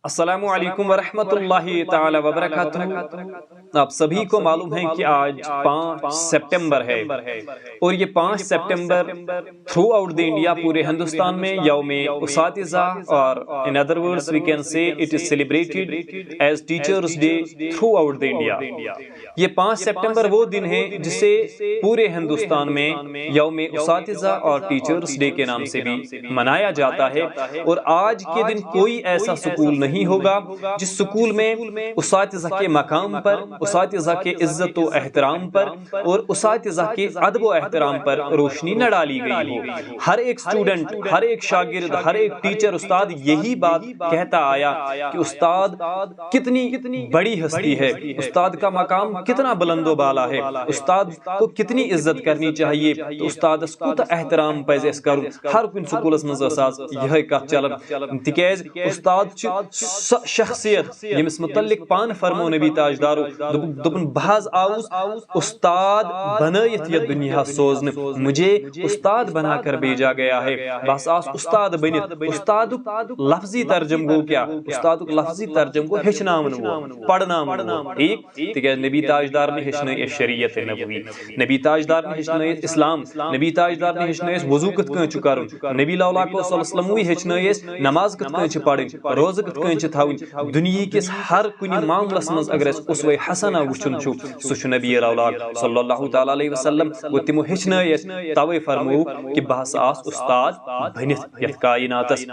السلام علیکم ورحمۃ اللہ تعالی وبرکاتہ۔ آپ سبھی کو معلوم ہے کہ آج 5 سپٹمبر ہے اور یہ 5 September throughout the India پورے ہندوستان میں یوم اساتذہ اور in other words we can say it is celebrated as teachers day throughout the India. یہ 5 سپٹمبر وہ دن ہے جسے پورے ہندوستان میں یوم اساتذہ اور ٹیچرز ڈے کے نام سے بھی منایا جاتا ہے، اور آج کے دن کوئی ایسا سکول نہیں ہوگا جس سکول میں اساتذہ کے مقام پر، اساتذہ کے عزت و احترام پر اور اساتذہ کے ادب و احترام پر روشنی نہ ڈالی گئی ہو۔ ہر ایک اسٹوڈنٹ، ہر ایک شاگرد، ہر ایک ٹیچر، استاد یہی بات کہتا آیا کہ استاد کتنی بڑی ہستی ہے، استاد کا مقام کتنا بلند و بالا ہے، استاد کو کتنی عزت کرنی چاہیے، تو استادس کوتاہ احترام پزِ اَسہِ کرُن۔ ہر کُنہِ سکوٗلس منٛز ٲس آز یِہے کتھ چلان، تِکیازِ استاد چھُ سۄ شخصیت ییٚمِس متعلق پانہٕ فرمو نبی تاجدارو، دوٚپُن بہٕ حظ آوُس استاد بنٲیِتھ یتھ دُنیاہس سوزنہٕ، مجھے استاد بنا کر بھیجا گیا ہے۔ بس آس استاد بنِتھ۔ استادُک لفظی ترجم گوٚو کیٛاہ؟ استادُک لفظی ترجم گوٚو ہیٚچھناوَن وول، پرناوَن وول، ٹھیٖک؟ تِکیازِ نبی تاجدارن ہیٚچھنٲے اَسہِ شریعت نبوی، نبی تاجدارن ہیٚچھنٲے اَسہِ اسلام، نبی تاجدارن ہیٚچھنٲے اَسہِ وضوٗ کِتھ کٔنۍ چھُ کرُن، نبی لولاک صلی اللہ علیہ وسلم ہیٚچھنٲے اَسہِ نماز کِتھ کٔنۍ چھِ پرٕنۍ، روزٕ کِتھ کٔنۍ چھِ تھاوٕنۍ۔ دُنیہِکِس ہر کُنہِ معاملس منٛز اگر اَسہِ اُسوے حسنہ وٕچھُن چھُ سُہ چھُ نبی لولاک صلی اللہ تعالیٰ علیہ وسلم۔ گوٚو تِمو ہیٚچھنٲے اَسہِ، توے فرموو کہ بہٕ ہسا آس استاد بٔنِتھ یتھ کائناتس۔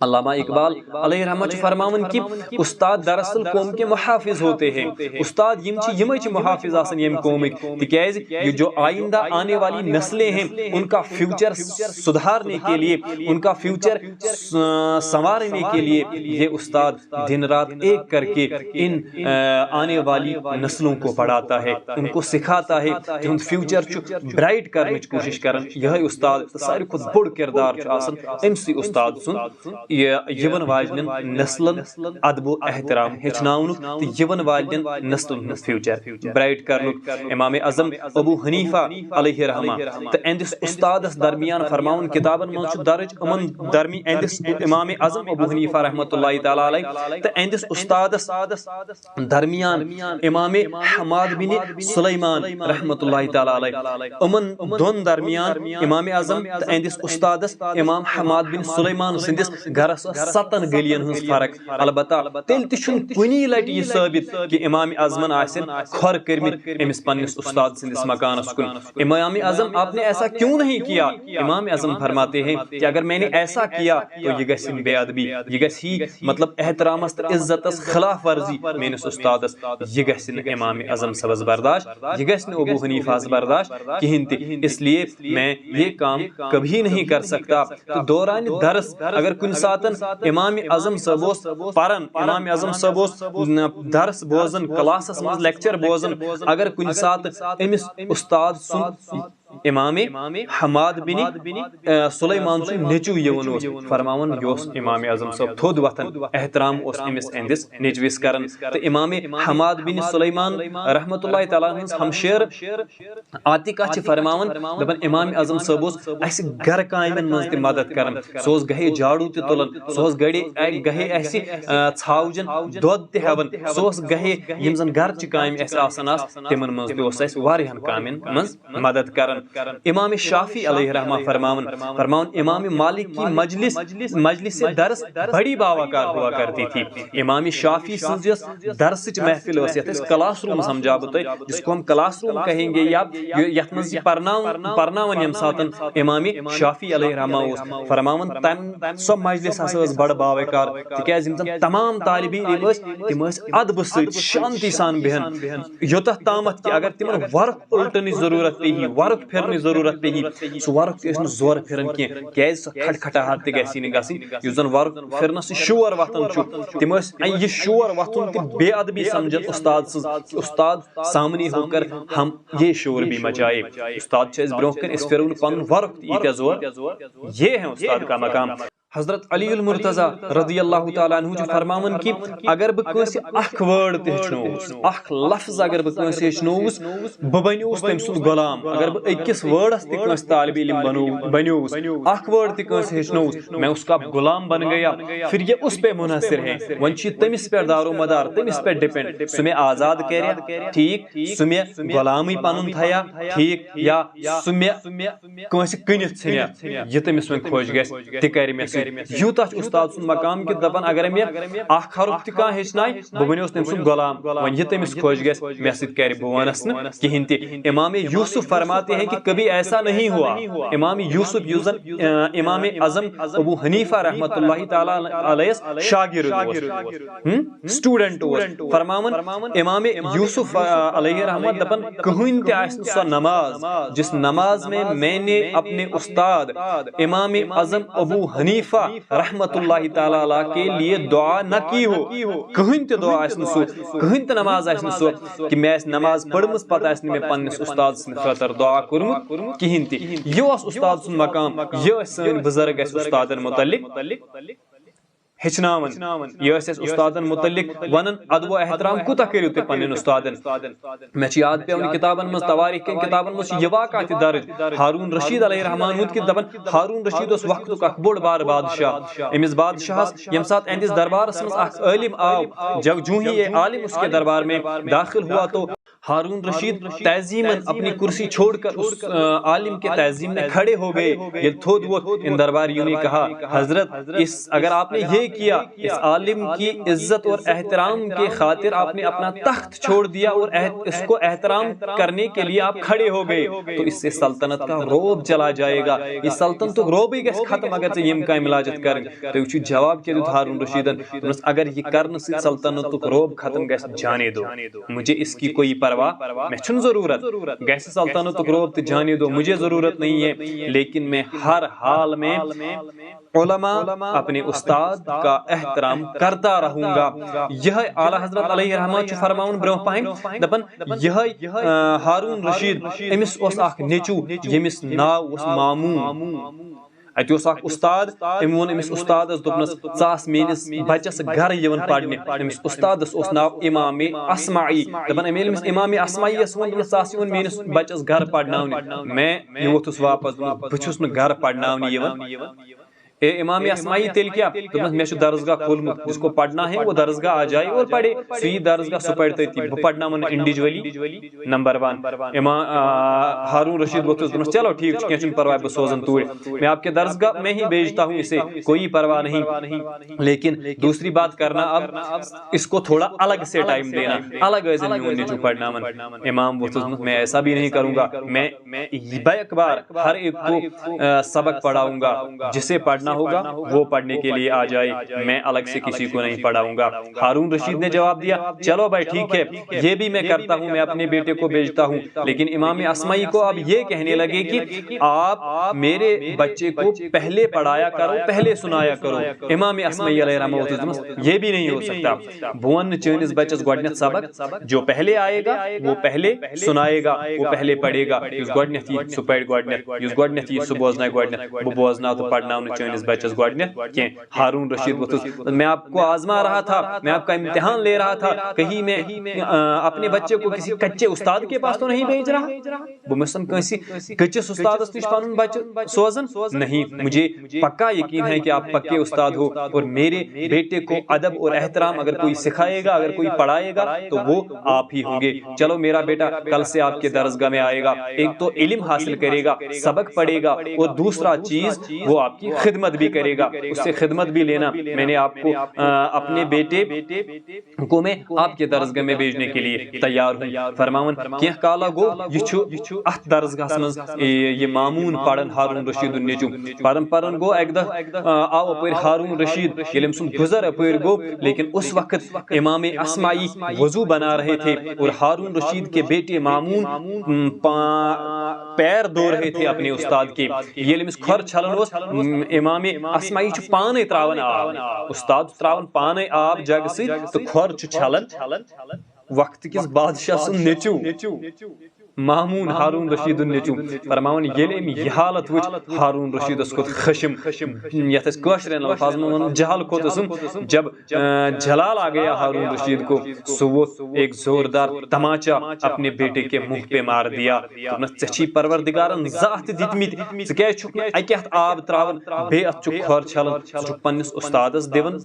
علامہ اقبال علیہ رحمت چھُ فرماوان کہ استاد دراصل قوم کے محافظ ہوتے ہیں۔ استاد یم چھِ یمے چھِ محافظ آسان ییٚمہِ قومٕکۍ، تِکیازِ یہ جو آئندہ آنے والی نسلیں ہیں ان کا فیوچر سدھارنے کے لیے، ان کا فیوچر سنوارنے کے لیے یہ استاد دن رات ایک کر کے ان آنے والی نسلوں کو پڑھاتا ہے، ان کو سکھاتا ہے، تہند فیوچر برائٹ کرنٕچ کوشش کران۔ یہ استاد ساروی کھۄتہٕ بوٚڑ کردار چھُ آسان أمسٕے استاد سُنٛد یِوان واجنٮ۪ن نسلن ادب و احترام ہیٚچھناونُک تہٕ یِوان والٮ۪ن نسلن ہُنٛد فیوچر برائٹ کرنُک۔ امام اعظم ابو حنیفہ علیہ رحمہ تہٕ اہندِس استادس درمیان فرماوان کتابن منٛز چھُ درج یِمن اہندِس امام اعظم ابو حنیفہ رحمۃ اللہ تعالیٰ علیہ تہٕ اہندِس استادس درمیان امام حماد بن سلیمان رحمۃ اللہ تعالیٰ علیہ، یِمن دۄن درمیان امام اعظم تہٕ اہندِس استادس امام حماد بن سلیمان سندس گرس 7 گلین ہٕنٛز فرق۔ البتہ تیٚلہِ تہِ چھُنہٕ کُنی لٹہِ یہ ثٲبت کہ امام اعظمن آسن کھۄر کٔرمٕتۍ أمِس پننس استاد سندس مکانس کُن۔ امام اعظم آپ نے ایسا کیوں نہیں کیا؟ امام اعظم فرماتے ہیں کہ اگر میں نے ایسا کیا تو یہ گژھِ بے ادبی، یہ گژھِ مطلب احترامس تہٕ عزتس خلاف ورزی میٲنس استادس، یہ گژھِ نہٕ امام اعظم صاحبس برداشت، یہ گژھِ نہٕ ابو حنیفہس برداشت کہین تہِ، اس لیے میں یہ کام کبھی نہیں کر سکتا۔ تو دوران درس اگر کُنہِ ساتن امام اعظم صاحب اوس پران، امام اعظم صاحب اوس درس بوزان، کلاسس منٛز لیکچر بوزان، اگر کُنہِ ساتہٕ أمِس استاد سُنٛد امام حماد بن سلیمان سُنٛد نیٚچوٗ یِوان اوس، فرماوان یہِ اوس امام اعظم صٲب تھوٚد وتھان، احترام اوس أمِس اہندِس نیٚچوِس کران۔ تہٕ امام حماد بن سلیمان رحمۃ اللہ تعالیٰ ہٕنٛز ہمشیر عاتقہ چھِ فرماوان، دپان امام اعظم صٲب اوس اسہِ گرٕ کامٮ۪ن منٛز تہِ مدد کران، سُہ اوس گہے جاڑوٗ تہِ تُلان، سُہ اوس گہے اسہِ ژھاوجن دۄد تہِ ہٮ۪وان، سُہ اوس گہے یِم زن گرچہِ کامہِ اسہِ آسان آسہٕ تِمن منٛز تہِ اوس اسہِ واریاہن کامٮ۪ن منٛز مدد کران۔ امام شافی علیہ رحمہ فرماون امام مالک کی مجلس درس بڑی باوقار ہوا کرتی تھی۔ امام شافی سنز یس درسچ محفل ٲس، یتھ أسۍ کلاس روم سمجھا بہٕ تۄہہِ، جس کو ہم کلاس روم کہیں گے، یا یتھ منٛز یہِ پرناون ییٚمہِ ساتن امام شافی علیہ رحمہ اوس، فرماون سۄ مجلس ہسا ٲس بڑٕ باوقار، تِکیازِ یِم زن تمام طالب علم ٲسۍ تِم ٲسۍ ادبہٕ سۭتۍ شانتی سان بِہن، یوٚتتھ تامتھ کہِ اگر تِمن ورُق اُلٹنٕچ ضروٗرت پیٚیہِ، ورُق پھِرنٕچ ضروٗرت پیٚیہِ، سُہ ورُق تہِ ٲسۍ نہٕ زورٕ پھِران کینٛہہ، کیازِ سۄ کھٹکھٹاہٹ تہِ گژھِ نہٕ گژھٕنۍ، یُس زن ورُق پھِرنس شور وتھان چھُ، تِم ٲسۍ یہِ شور وتھُن تہِ بے ادبی سمجھان استاد سٕنٛز، استاد سامنے ہو کر ہم یہ شور بھی مچائے، استاد چھِ اَسہِ برونٛہہ کَنہِ، أسۍ پھِرو نہٕ پنُن ورُق تہِ ییٖتیٛاہ زور، یہ ہے استاد کا مقام۔ حضرت علی المرتضی رضی اللہ تعالیٰ عنہ فرماون کہ اگر بہ کٲنٛسہِ اکھ وٲرڈ تہِ ہیٚچھنووُس اکھ لفظ اگر بہ کٲنٛسہِ ہیٚچھنووُس بہ بنیووُس تٔمۍ سُنٛد غلام اگر بہ أکِس وٲرڈس تہِ کٲنٛسہِ طالب علم بنیووُس اکھ وٲرڈ تہِ کٲنٛسہِ ہیٚچھنووُس میں اس کا غلام بن گیا پھر یہ اس پہ منحصر ہے وۄنۍ چھُ یہِ تٔمِس پٮ۪ٹھ دار و مدار تٔمِس پٮ۪ٹھ ڈِپینڈ سُہ مےٚ آزاد کرِ ٹھیٖک سُہ مےٚ غلامٕے پنُن تھایا ٹھیٖک یا سُہ مےٚ کٲنٛسہِ کٕنِتھ ژھٕنیا یہِ تٔمِس وۄنۍ خۄش گژھِ تہِ کرِ مےٚ سۭتۍ یوٗتاہ چھُ استاد سُنٛد مقام کہ دپان اگر مےٚ اکھ حرف تہِ کانٛہہ ہیٚچھنایہِ بہٕ بنیوس تٔمۍ سُنٛد غلام وۄنۍ یہِ تٔمِس خۄش گژھِ مےٚ سۭتۍ کرِ بہٕ ونس نہٕ کہیٖنۍ تہِ امام یوسف فرماتے ہیں کہ کبھی ایسا نہیں ہوا امام یوسف یُس زن امام اعظم ابو حنیفہ رحمۃ اللہ تعالیٰ علیہ شاگرد اوس سٹوڈنٹ اوس فرماون امام یوسف علیہ رحمت دپان کٕہٕنۍ تہِ آسہِ نہٕ سۄ نماز جس نماز میں نے اپنے استاد امام اعظم ابو حنیفہ رحمت اللہ تعالیٰ علیہ کے لیے دعا نہ کی ہو کٕہٕنۍ تہِ دعا آسہِ نہٕ سُہ کٕہٕنۍ تہِ نماز آسہِ نہٕ سۄ کہ مےٚ آسہِ نماز پٔرمٕژ پتہٕ آسہِ نہٕ مےٚ پننِس استاد سٕنٛدِ خٲطرٕ دعا کوٚرمُت کہیٖنۍ تہِ یہِ اوس استاد سُنٛد مقام یہِ ٲسۍ سٲنۍ بُزرگ اسہِ استادن متعلق ہیٚچھناوان یہ ٲسۍ اَسہِ استادن متعلق ونان ادب و احترام کوٗتاہ کٔرِو تُہۍ پننٮ۪ن استادن مےٚ چھُ یاد پیوان کتابن منٛز تواریٖخ کٮ۪ن کتابن منٛز چھُ یہِ واقعہ تہِ درج ہارون رشید علیہ رحمان ہُنٛد کہِ دپان ہارون رشید اوس وقتُک اکھ بوٚڑ بارٕ بادشاہ أمِس بادشاہس ییٚمہِ ساتہٕ اہندِس دربارس منٛز اکھ عٲلم آو جوں ہی یہ عالم اس کے دربار میں داخل ہوا تو ہارون رشید تعظیماً اپنی کرسی چھوڑ کر اس عالم کے تعظیم میں کھڑے ہو گئے یہ تھود ووت ان درباریوں نے کہا حضرت اگر آپ نے یہ کیا اس عالم کی عزت اور احترام کے خاطر آپ نے اپنا تخت چھوڑ دیا اور اس کو احترام کرنے کے لیے آپ کھڑے ہو گئے تو اس سے سلطنت کا روب چلا جائے گا یہ سلطنت روب ہی گژھِ ختم اگر ژےٚ یِم کامہِ لاجت کرٕنۍ تُہۍ وٕچھِو جواب کیٛاہ دیُت ہارون رشیدن دوٚپنس اگر یہ کرنہٕ سۭتۍ سلطنتُک روب ختم گژھِ جانے دو مجھے اس کی کوئی میں چھُنہٕ ضرورت گژھِ سلطنتُک روب تہٕ جانے دو مجھے ضرورت نہیں ہے لیکن میں ہر حال میں علماء اپنے استاد کا احترام کرتا رہوں گا یہ اعلیٰ حضرت علیہ رحمت چھُ فرماوان برونٛہہ پہن دپان یہ ہارون رشید أمِس اوس اکھ نیٚچوٗ ییٚمِس ناو اوس مامون اتہِ اوس اکھ استاد أمۍ ووٚن أمِس استادس دوٚپنس ژٕ آس میٲنِس بچس گرٕ یِوان پرنہِ أمِس استادس اوس ناو امام اسماعی دپان أمۍ ییٚلہِ أمِس امام اسماعیس ووٚن دوٚپنس ژٕ آس یِوان میٲنِس بچس گرٕ پرناونہِ مےٚ ووٚتھُس واپس دوٚپنس بہٕ چھُس نہٕ گرٕ پرناونہِ یِوان اے امام اسماعی تیٚلہِ کیٛاہ دوٚپنس مےٚ چھُ درسگاہ کھوٗلمُت جس کو پڑھنا ہے وہ درسگاہ آ جائے اور پڑھے سُہ یی درسگاہ سُہ پرِ تٔتی بہٕ پرناون نہٕ انڈیوجولی نمبر 1 امام ہارون رشید ووٚتھُس دوٚپنس چلو ٹھیک چھُ کینٛہہ چھُنہٕ پرواے بہٕ سوزن توٗرۍ میں آپ کے درسگاہ میں ہی بھیجتا ہوں اسے کوئی پرواہ نہیں لیکن دوسری بات کرنا اب اس کو تھوڑا الگ سے ٹائم دینا الگ ٲسۍ زن میون نیٚچوٗ پرناون امام ووٚتھُس دوٚپنس میں ایسا بھی نہیں کروں گا میں بیک بار ہر ایک کو سبق پڑھاؤں گا جسے پڑھنا ہوگا وہ پڑھنے کے لیے آ جائے میں الگ سے کسی کو نہیں پڑھاؤں گا ہارون رشید نے جواب دیا چلو بھائی ٹھیک ہے یہ بھی میں کرتا ہوں میں اپنے بیٹے کو بھیجتا ہوں لیکن امام اسماعی کو اب یہ کہنے لگے کہ آپ میرے بچے کو پہلے پڑھایا کرو پہلے سنایا کرو امام اسماعی علیہ رحمۃ یہ بھی نہیں ہو سکتا بون چٲنِس بچس گۄڈنیٚتھ سبق جو پہلے آئے گا وہ پہلے سنائے گا وہ پہلے پڑھے گا یُس گۄڈنیٚتھ یی سُہ پرِ گۄڈنیٚتھ یُس گۄڈنیٚتھ یی سُہ بوزنایہِ گۄڈنیٚتھ بہٕ بوزناو تہٕ پرناونہٕ چٲنِس بچس گۄڈنیٚتھ کینٛہہ ہارون رشید ووٚتھُس میں آپ کو آزما رہا تھا میں آپ کا امتحان لے رہا تھا کہیں میں اپنے بچے کو کسی کچے استاد کے پاس تو نہیں بھیج رہا بہٕ مےٚ چھُسن کٲنٛسہِ کٔچِس استادس نِش پنُن بچہ سوزان نہیں مجھے پکا یقین ہے کہ آپ پکے استاد ہو اور میرے بیٹے کو ادب اور احترام اگر کوئی سکھائے گا اگر کوئی پڑھائے گا تو وہ آپ ہی ہوں گے چلو میرا بیٹا کل سے آپ کے درسگاہ میں آئے گا ایک تو علم حاصل کرے گا سبق پڑھے گا اور دوسرا چیز وہ آپ کی خدمت بھی کرے گا اس سے خدمت بھی لینا میں نے آپ کو اپنے بیٹے کو میں آپ کے درسگاہ میں بھیجنے کے لیے تیار ہوں فرماون کینٛہہ کالا گو یہ چھُ اتھ درسگاہس منٛز یہ مامون پران ہارون رشید نیٚچوٗ پران گو اکہِ دۄہ آو اپٲرۍ ہارون رشید ییٚلہِ أمۍ سُنٛد گُزر اپٲرۍ گو لیکن اس وقت امام اسماعی وضو بنا رہے تھے اور ہارون رشید کے بیٹے مامون پیر دھو رہے تھے اپنے استاد کے ییٚلہِ أمِس کھۄر چھلان اوس امام اسماعی چھُ پانے تراوان آب استاد تراوان پانے آب جگہٕ سۭتۍ تہٕ کھۄر چھُ چھلان وقت کِس بادشاہ سُنٛد نیٚچوٗ مامون ہارون رشید نیچو فرماون ییٚلہِ أمۍ یہِ حالت وٕچھ ہارون رشیدس کھوٚت خشم یتھ أسۍ کٲشرٮ۪ن الفاظن منٛز ونو جہل کھوٚت اسم جب جلال آ گیا ہارون رشید کو سو وہ ایک زوردار تماچا اپنے بیٹے کے منہ پہ مار دیا ژےٚ چھی پروردگارن زٕ اتھٕ دِتمٕتۍ ژٕ کیازِ چھُکھ نہٕ اکہِ اتھٕ آب تراوان بیٚیہِ اتھٕ چھُکھ کھۄر چھلان ژٕ چھُکھ پننس استادس دِوان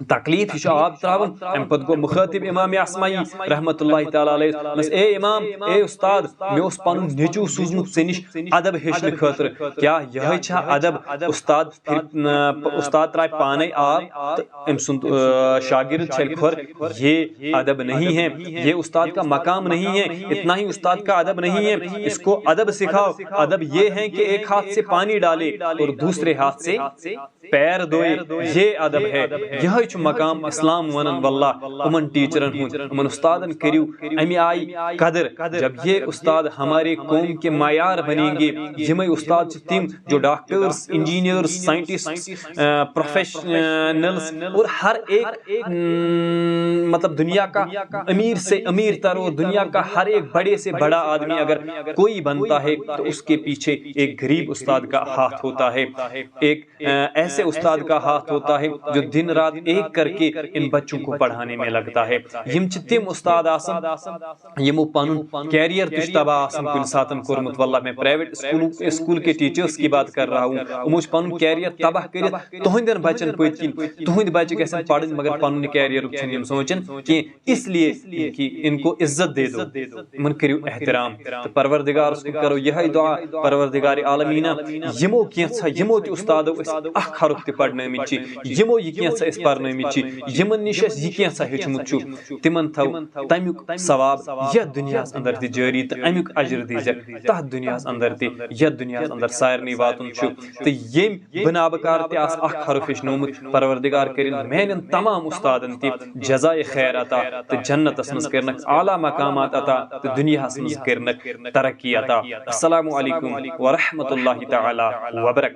تکلیف یہِ چھُ آب تراوان امہِ پتہٕ گوٚو مخاطب امام اعصمعی رحمۃ اللہ تعالیٰ علیہ دوٚپنس اے امام اے استاد مےٚ اوس پنُن نیٚچوٗ سوٗزمُت ژےٚ نِش ادب ہیٚچھنہٕ خٲطرٕ کیٛاہ یِہے چھا ادب استاد ترائے پانے آب تہٕ أمۍ سُنٛد شاگرد چھلہِ کھۄر یہ ادب نہیں ہے یہ استاد کا مقام نہیں ہے اتنا ہی استاد کا ادب نہیں ہے اس کو ادب سکھاؤ ادب یہ ہے کہ ایک ہاتھ سے پانی ڈالے اور دوسرے ہاتھ سے پیر دھوئے یہ ادب ہے یہ چھُ مقام اسلام ونن واللہ امن ٹیچرن ہُنٛد امن استادن کٔرِو امی آئی قدر جب یہ استاد ہمارے قوم کے معیار بنیں گے یمے استاد چھِ تِم جو ڈاکٹرز انجینئرز سائنٹسٹ پروفیشنلز اور ہر ایک مطلب دنیا کا امیر سے امیر تر اور دنیا کا ہر ایک بڑے سے بڑا آدمی اگر کوئی بنتا ہے تو اس کے پیچھے ایک غریب استاد کا ہاتھ ہوتا ہے ایک ایسے استاد کا ہاتھ ہوتا ہے جو دن رات ایک کر کے ان بچوں کو پڑھانے میں لگتا ہے یم چھِ تم استاد آسان یمو پنن کیریئر تہ تباہ آسان کن ساتن کورمت واللہ میں پرائیویٹ اسکول کے ٹیچرز کی بات کر رہا ہوں یمو پنن کیریئر تباہ کرت تہندین بچن پت کن تہند بچہ گژھن پڑھن مگر پنن کیریئر چھن یم سوچن کہ اس لیے کہ ان کو عزت دے دو من کریو احترام تو پروردگار اس کو کرو یہ دعا پروردگار عالمین یمو کینسا یمو تہ استادو اخ حرف تہ پڑھنٲمٕتۍ چھِ یمو یہ کینسا اس پرنٲمٕتۍ چھِ یمن نش اس یہ کینسا ہیچھمُت چھُ تمن تھو تمیُک ثواب یتھ دنیاہس اندر تہ جٲری تہٕ امیُک اجر دیزٮ۪کھ تتھ دنیاہس اندر تہ یتھ دنیاہس اندر سارنٕے واتُن چھُ تہٕ ییٚمۍ بنا بکار تہ آس اخ حرف ہیچھنومُت پروردگار کٔرِنۍ میانٮ۪ن تمام استادن تہ جزائے خیر عطا تہٕ جنتس منٛز کٔرنکھ اعلیٰ مقامات عطا تہٕ دنیاہس منٛز کٔرنکھ ترقی عطا السلام علیکم ورحمۃ اللہ تعالی وبرکاتہ